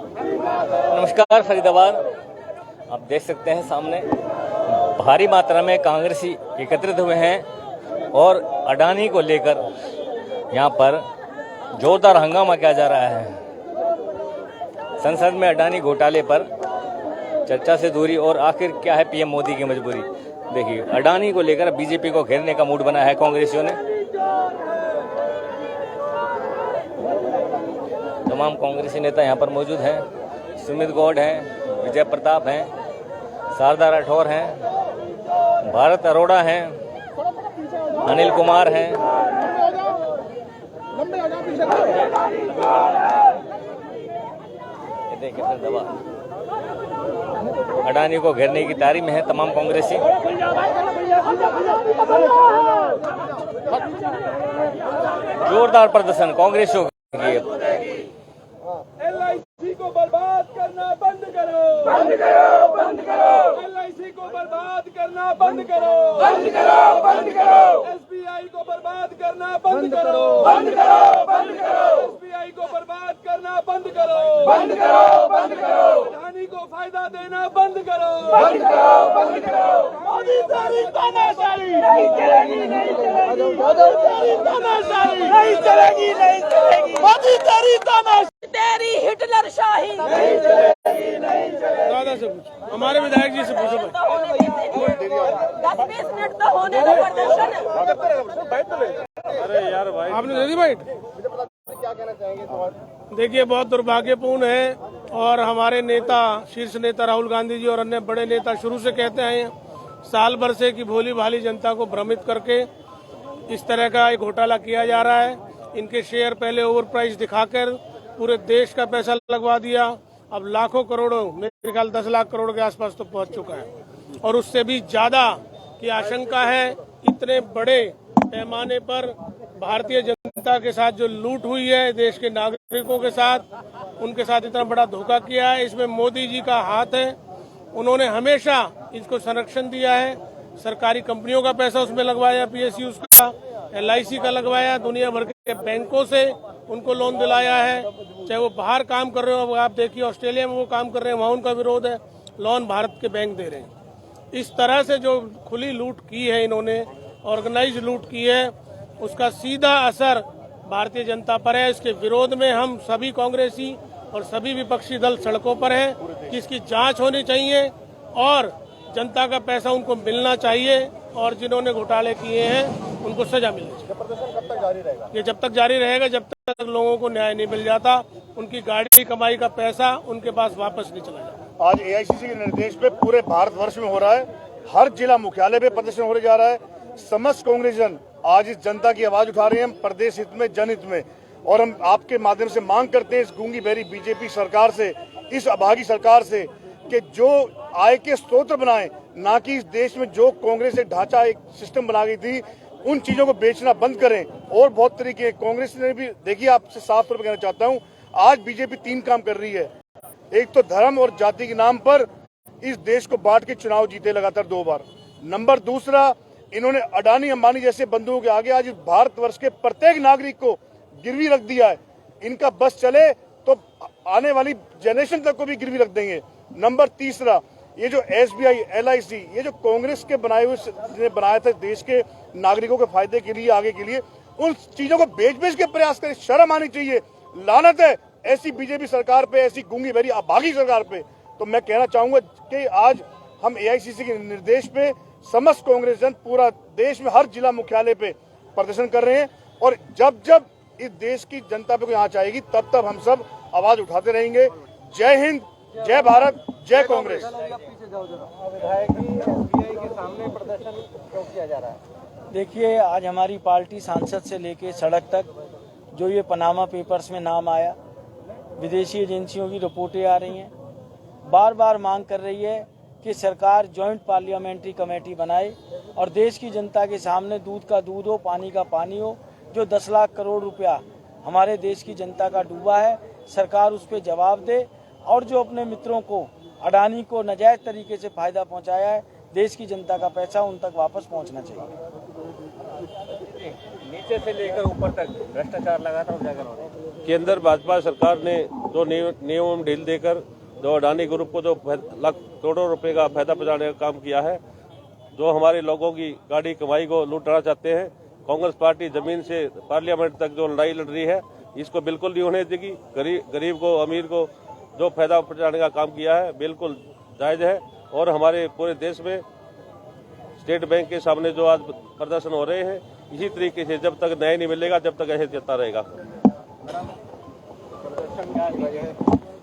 नमस्कार फरीदाबाद। आप देख सकते हैं सामने भारी मात्रा में कांग्रेसी एकत्रित हुए हैं और अडानी को लेकर यहां पर जोरदार हंगामा किया जा रहा है। संसद में अडानी घोटाले पर चर्चा से दूरी और आखिर क्या है पीएम मोदी की मजबूरी। देखिए, अडानी को लेकर बीजेपी को घेरने का मूड बना है कांग्रेसियों ने। तमाम कांग्रेसी नेता यहां पर मौजूद हैं। सुमित गौड़ हैं, विजय प्रताप हैं, शारदा राठौर हैं, भारत अरोड़ा हैं, अनिल कुमार हैं। ये देखिए फिर दबा अडानी को घेरने की तैयारी में है तमाम कांग्रेसी। जोरदार प्रदर्शन कांग्रेसियों की। LIC को बर्बाद करना बंद करो, बंद करो, बंद करो। LIC को बर्बाद करना बंद करो, बंद करो, बंद करो। SBI को बर्बाद करना बंद करो, बंद करो, बंद करो। SBI को बर्बाद करना बंद करो, बंद करो, बंद करो। अडानी को फायदा देना बंद करो, बंद करो, बंद करो। मोदी तेरी तानाशाही नहीं चलेगी, नहीं चलेगी। मोदी तेरी तानाशाही नहीं चलेगी, नहीं चलेगी। मोदी तेरी तानाशाही, तेरी हिटलर शाही नहीं चलेगी, नहीं चलेगी। दादा से पूछो, हमारे विधायक जी से पूछो भाई। 10-20 मिनट तो होने दो प्रदर्शन। अरे यार भाई, आपने दे दी बाइट। क्या कहना चाहेंगे? देखिए, बहुत दुर्भाग्यपूर्ण है और हमारे नेता, शीर्ष नेता राहुल गांधी जी और अन्य बड़े नेता शुरू से कहते आए हैं साल भर से कि भोली भाली जनता को भ्रमित करके इस तरह का एक घोटाला किया जा रहा है। इनके शेयर पहले ओवर प्राइस दिखाकर पूरे देश का पैसा लगवा दिया। अब लाखों करोड़ों, मेरे ख्याल 10 लाख करोड़ के आसपास तो पहुंच चुका है और उससे भी ज्यादा की आशंका है। इतने बड़े पैमाने पर भारतीय जनता के साथ जो लूट हुई है, देश के नागरिकों के साथ, उनके साथ इतना बड़ा धोखा किया है, इसमें मोदी जी का हाथ है। उन्होंने हमेशा इसको संरक्षण दिया है। सरकारी कंपनियों का पैसा उसमें लगवाया, PSUs का, LIC का लगवाया, दुनिया भर के बैंकों से उनको लोन दिलाया है। चाहे वो बाहर काम कर रहे हो, आप देखिए ऑस्ट्रेलिया में वो काम कर रहे हैं, वहाँ उनका विरोध है, लोन भारत के बैंक दे रहे हैं। इस तरह से जो खुली लूट की है इन्होंने, ऑर्गेनाइज लूट की है, उसका सीधा असर भारतीय जनता पर है। इसके विरोध में हम सभी कांग्रेसी और सभी विपक्षी दल सड़कों पर हैं कि इसकी जांच होनी चाहिए और जनता का पैसा उनको मिलना चाहिए और जिन्होंने घोटाले किए हैं उनको सजा मिलनी चाहिए। प्रदर्शन कब तक जारी रहेगा? ये जब तक जारी रहेगा जब तक लोगों को न्याय नहीं मिल जाता, उनकी गाड़ी कमाई का पैसा उनके पास वापस नहीं चला जाता। आज AICC के निर्देश पे पूरे भारतवर्ष में हो रहा है, हर जिला मुख्यालय पे प्रदर्शन होने जा रहा है। समस्त कांग्रेसजन आज इस जनता की आवाज उठा रहे हैं, प्रदेश हित में, जनहित में, और हम आपके माध्यम से मांग करते हैं इस गूंगी बहरी बीजेपी सरकार से, इस अभागी सरकार से, कि जो आय के स्रोत बनाए, ना कि इस देश में जो कांग्रेस एक ढांचा, एक सिस्टम बना गई थी, उन चीजों को बेचना बंद करें। और बहुत तरीके कांग्रेस ने भी, देखिए आपसे साफ तौर पर कहना चाहता हूं, आज बीजेपी 3 काम कर रही है। एक तो धर्म और जाति के नाम पर इस देश को बांट के चुनाव जीते लगातार 2 बार। नंबर दूसरा, इन्होंने अडानी अंबानी जैसे बंधुओं के आगे आज भारतवर्ष के प्रत्येक नागरिक को गिरवी रख दिया है। इनका बस चले तो आने वाली जनरेशन तक को भी गिरवी रख देंगे। नंबर तीसरा, ये जो SBI, LIC, ये जो कांग्रेस के बनाया था देश के नागरिकों के फायदे के लिए, आगे के लिए, उन चीजों को बेच के प्रयास करें। शर्म आनी चाहिए। लानत है ऐसी बीजेपी सरकार पे, ऐसी गूंगी बहरी अभागी सरकार पे। तो मैं कहना चाहूंगा कि आज हम AICC के निर्देश पे समस्त कांग्रेसजन पूरा देश में हर जिला मुख्यालय पे प्रदर्शन कर रहे हैं और जब जब इस देश की जनता पे कोई आंच आएगी तब तब हम सब आवाज उठाते रहेंगे। जय हिंद, जय भारत, जय कांग्रेस। विधायक जी, SBI के सामने प्रदर्शन क्यों किया जा रहा है? देखिए, आज हमारी पार्टी सांसद से लेके सड़क तक जो ये पनामा पेपर्स में नाम आया, विदेशी एजेंसियों की रिपोर्टें आ रही हैं, बार बार मांग कर रही है कि सरकार जॉइंट पार्लियामेंट्री कमेटी बनाए और देश की जनता के सामने दूध का दूध हो, पानी का पानी हो। जो 10 लाख करोड़ रुपया हमारे देश की जनता का डूबा है, सरकार उस पर जवाब दे और जो अपने मित्रों को, अडानी को नाजायज तरीके से फायदा पहुंचाया है, देश की जनता का पैसा उन तक वापस पहुंचना चाहिए। नीचे से लेकर ऊपर तक भ्रष्टाचार लगातार उजागर हो रहा है। केंद्र भाजपा सरकार ने जो नियम ढील देकर जो अडानी ग्रुप को जो लाख करोड़ों रुपए का फायदा पहुंचाने का काम किया है, जो हमारे लोगों की गाड़ी कमाई को लूटना चाहते हैं। कांग्रेस पार्टी जमीन से पार्लियामेंट तक जो लड़ाई लड़ रही है, इसको बिल्कुल नहीं होने देगी। गरीब को, अमीर को जो फायदा पहुंचाने का काम किया है बिल्कुल जायज है। और हमारे पूरे देश में स्टेट बैंक के सामने जो आज प्रदर्शन हो रहे हैं, इसी तरीके से जब तक न्याय नहीं मिलेगा, जब तक ऐसे चलता रहेगा।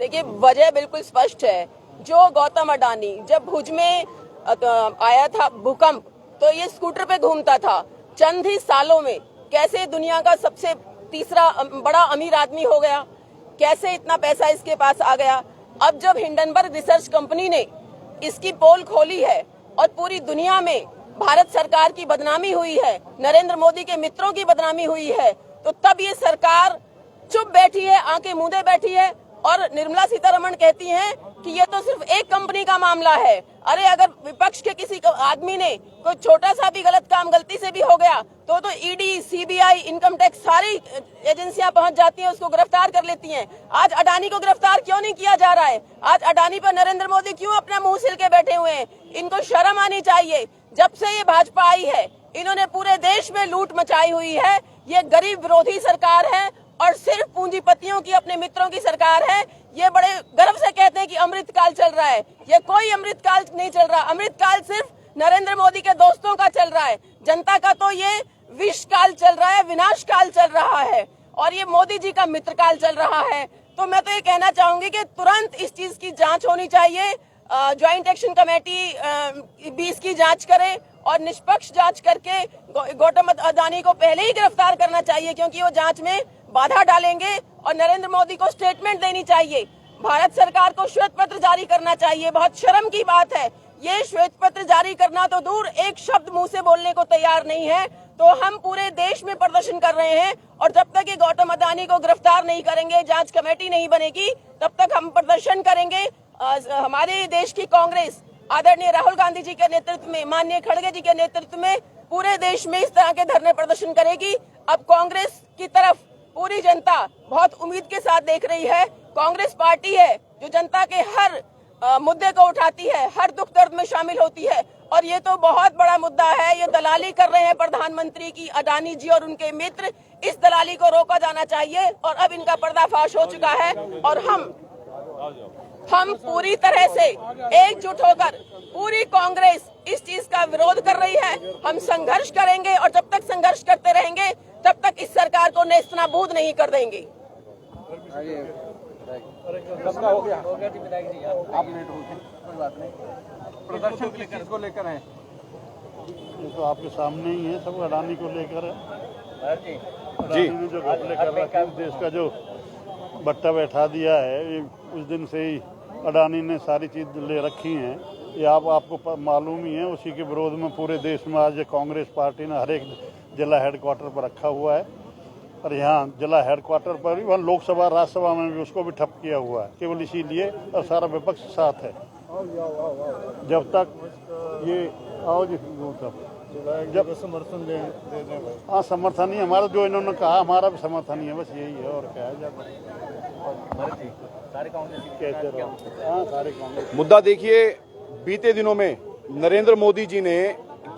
देखिए, वजह बिल्कुल स्पष्ट है। जो गौतम अडानी जब भुज में आया था भूकंप, तो ये स्कूटर पे घूमता था। चंद ही सालों में कैसे दुनिया का सबसे तीसरा बड़ा अमीर आदमी हो गया, कैसे इतना पैसा इसके पास आ गया। अब जब हिंडनबर्ग रिसर्च कंपनी ने इसकी पोल खोली है और पूरी दुनिया में भारत सरकार की बदनामी हुई है, नरेंद्र मोदी के मित्रों की बदनामी हुई है, तो तब ये सरकार चुप बैठी है, आंखें मूंदे बैठी है। और निर्मला सीतारमण कहती हैं कि ये तो सिर्फ एक कंपनी का मामला है। अरे अगर विपक्ष के किसी आदमी ने कोई छोटा सा भी गलत काम गलती से भी हो गया तो ईडी, सीबीआई, इनकम टैक्स सारी एजेंसियां पहुंच जाती हैं, उसको गिरफ्तार कर लेती हैं। आज अडानी को गिरफ्तार क्यों नहीं किया जा रहा है? आज अडानी पर नरेंद्र मोदी क्यों अपना मुंह सिल के बैठे हुए हैं? इनको शर्म आनी चाहिए। जब से ये भाजपा आई है, इन्होंने पूरे देश में लूट मचाई हुई है। ये गरीब विरोधी सरकार है और सिर्फ पूंजीपतियों की, अपने मित्रों की सरकार है। ये बड़े गर्व से कहते हैं कि अमृतकाल चल रहा है। ये कोई अमृतकाल नहीं चल रहा। अमृतकाल सिर्फ नरेंद्र मोदी के दोस्तों का चल रहा है। जनता का तो ये विषकाल चल रहा है, विनाश काल चल रहा है, और ये मोदी जी का मित्रकाल चल रहा है। तो मैं तो ये कहना चाहूंगी कि तुरंत इस चीज की जांच होनी चाहिए। ज्वाइंट एक्शन कमेटी भी इसकी जांच करे और निष्पक्ष जांच करके गौतम अडानी को पहले ही गिरफ्तार करना चाहिए, क्योंकि वो जांच में बाधा डालेंगे। और नरेंद्र मोदी को स्टेटमेंट देनी चाहिए, भारत सरकार को श्वेत पत्र जारी करना चाहिए। बहुत शर्म की बात है, ये श्वेत पत्र जारी करना तो दूर, एक शब्द मुंह से बोलने को तैयार नहीं है। तो हम पूरे देश में प्रदर्शन कर रहे हैं, और जब तक ये गौतम अडानी को गिरफ्तार नहीं करेंगे, जांच कमेटी नहीं बनेगी, तब तक हम प्रदर्शन करेंगे। हमारे देश की कांग्रेस आदरणीय राहुल गांधी जी के नेतृत्व में, माननीय खड़गे जी के नेतृत्व में पूरे देश में इस तरह के धरने प्रदर्शन करेगी। अब कांग्रेस की तरफ पूरी जनता बहुत उम्मीद के साथ देख रही है। कांग्रेस पार्टी है जो जनता के हर मुद्दे को उठाती है, हर दुख दर्द में शामिल होती है, और ये तो बहुत बड़ा मुद्दा है। ये दलाली कर रहे हैं प्रधानमंत्री की अडानी जी और उनके मित्र। इस दलाली को रोका जाना चाहिए, और अब इनका पर्दाफाश हो चुका है। और हम पूरी तरह से एकजुट होकर पूरी कांग्रेस इस चीज का विरोध कर रही है। हम संघर्ष करेंगे, और जब तक संघर्ष करते रहेंगे तब तक इस सरकार को नेस्तनाबूद नहीं कर देंगे। प्रदर्शन को लेकर है, ये तो आपके सामने ही है, सब अडानी को लेकर है। जी, जो घपले कर रखा है, देश का जो बट्टा बैठा दिया है, ये उस दिन से ही अडानी ने सारी चीज ले रखी है। ये आपको मालूम ही है। उसी के विरोध में पूरे देश में आज कांग्रेस पार्टी ने हर एक जिला हेडक्वार्टर पर रखा हुआ है, और यहाँ जिला हेडक्वार्टर पर भी, वहाँ लोकसभा राज्यसभा में भी उसको भी ठप किया हुआ है, केवल इसीलिए। और सारा विपक्ष साथ है। जब तक ये आओ जी, जब समर्थन दे हाँ, समर्थन ही हमारा, जो इन्होंने कहा हमारा भी समर्थन ही है, बस यही है, और क्या है। सारे कांग्रेस मुद्दा देखिए, बीते दिनों में नरेंद्र मोदी जी ने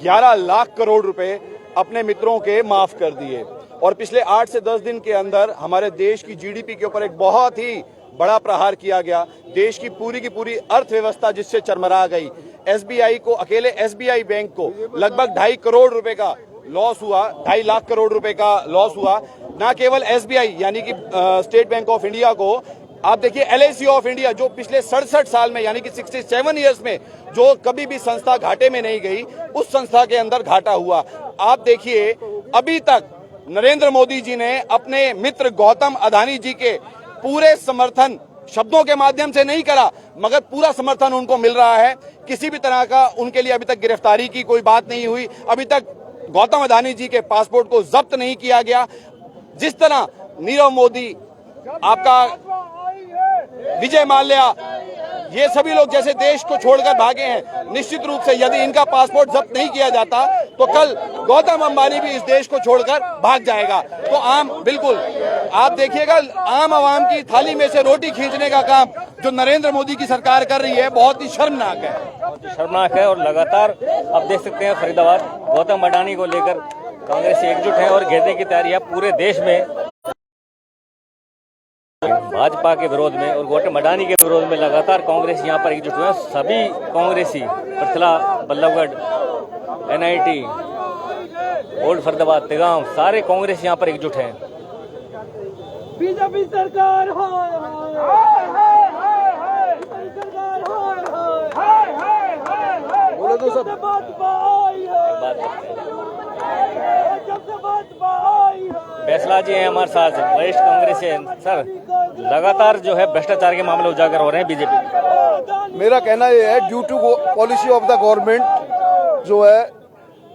11 लाख करोड़ रुपए अपने मित्रों के माफ कर दिए, और पिछले 8 से 10 दिन के अंदर हमारे देश की जीडीपी के ऊपर एक बहुत ही बड़ा प्रहार किया गया। देश की पूरी अर्थव्यवस्था जिससे चरमरा गई। एसबीआई को, अकेले एसबीआई बैंक को लगभग 2.5 करोड़ रुपए का लॉस हुआ, 2.5 लाख करोड़ रुपए का लॉस हुआ। न केवल एसबीआई यानी कि स्टेट बैंक ऑफ इंडिया को, आप देखिए एलआईसी ऑफ इंडिया, जो पिछले 67 साल में यानी कि 67 ईयर्स में जो कभी भी संस्था घाटे में नहीं गई, उस संस्था के अंदर घाटा हुआ। आप देखिए, अभी तक नरेंद्र मोदी जी ने अपने मित्र गौतम अडानी जी के पूरे समर्थन शब्दों के माध्यम से नहीं करा, मगर पूरा समर्थन उनको मिल रहा है। किसी भी तरह का उनके लिए अभी तक गिरफ्तारी की कोई बात नहीं हुई। अभी तक गौतम अडानी जी के पासपोर्ट को जब्त नहीं किया गया। जिस तरह नीरव मोदी, आपका विजय माल्या, ये सभी लोग जैसे देश को छोड़कर भागे हैं, निश्चित रूप से यदि इनका पासपोर्ट जब्त नहीं किया जाता तो कल गौतम अंबानी भी इस देश को छोड़कर भाग जाएगा। तो बिल्कुल आप देखिएगा, आम आवाम की थाली में से रोटी खींचने का काम जो नरेंद्र मोदी की सरकार कर रही है बहुत ही शर्मनाक है। शर्मनाक है। और लगातार आप देख सकते हैं फरीदाबाद गौतम अडानी को लेकर कांग्रेस एकजुट है और घेरने की तैयारी है पूरे देश में। भाजपा के विरोध में और गौतम अडानी के विरोध में लगातार कांग्रेस यहाँ पर एकजुट हुए हैं। सभी कांग्रेसी पृथला, बल्लभगढ़, NIT, ओल्ड फरीदाबाद, तिगाम, सारे कांग्रेस यहाँ पर एकजुट हैं। बीजेपी सरकार बोले तो सब फैसला जी हैं हमारे साथ, वरिष्ठ कांग्रेस है। सर, लगातार जो है भ्रष्टाचार के मामले उजागर हो रहे हैं बीजेपी। मेरा कहना यह है, due to policy of the government जो है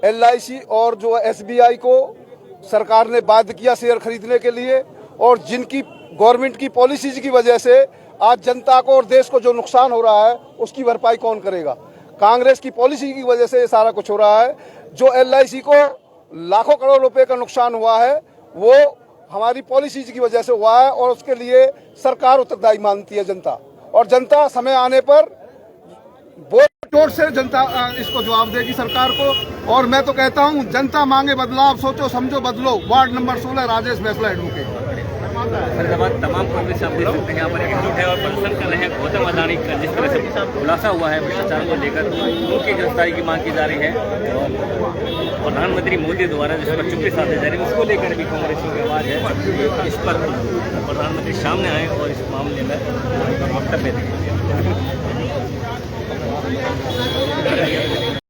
LIC और जो है SBI को सरकार ने बाध्य किया शेयर खरीदने के लिए, और जिनकी गवर्नमेंट की पॉलिसीज की वजह से आज जनता को और देश को जो नुकसान हो रहा है उसकी भरपाई कौन करेगा? कांग्रेस की पॉलिसी की वजह से ये सारा कुछ हो रहा है। जो LIC को लाखों करोड़ रुपए का नुकसान हुआ है वो हमारी पॉलिसीज की वजह से हुआ है, और उसके लिए सरकार उत्तरदायी मानती है जनता, और जनता समय आने पर वोट से जनता इसको जवाब देगी सरकार को। और मैं तो कहता हूं, जनता मांगे बदलाव, सोचो समझो बदलो। वार्ड नंबर 16 राजेश फैसला एडवोकेट। फरीदाबाद तमाम कांग्रेस आप देख सकते हैं यहाँ पर एकजुट है और प्रदर्शन कर रहे हैं। गौतम अडानी का जिस तरह से खुलासा हुआ है भ्रष्टाचार को लेकर, उनकी गिरफ्तारी की मांग की जा रही है। और प्रधानमंत्री मोदी द्वारा जिस पर चुप्पी साधे जा रही है उसको लेकर भी कांग्रेसियों की आवाज़ है। इस पर प्रधानमंत्री सामने आए और इस मामले में वक्तव्य दें।